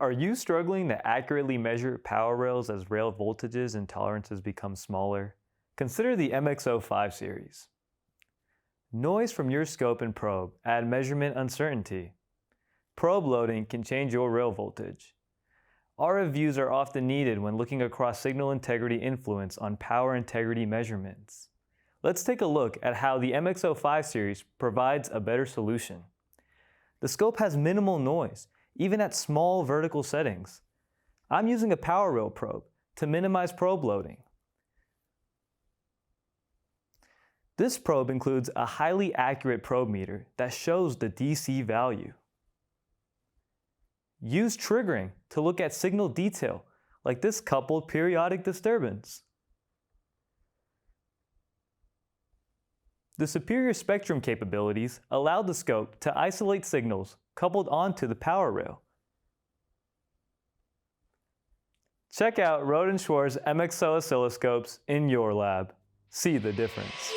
Are you struggling to accurately measure power rails as rail voltages and tolerances become smaller? Consider the MXO 5 series. Noise from your scope and probe add measurement uncertainty. Probe loading can change your rail voltage. RF views are often needed when looking across signal integrity influence on power integrity measurements. Let's take a look at how the MXO 5 series provides a better solution. The scope has minimal noise, even at small vertical settings. I'm using a power rail probe to minimize probe loading. This probe includes a highly accurate probe meter that shows the DC value. Use triggering to look at signal detail, like this coupled periodic disturbance. The superior spectrum capabilities allow the scope to isolate signals coupled onto the power rail. Check out Rohde Schwarz MXO oscilloscopes in your lab. See the difference.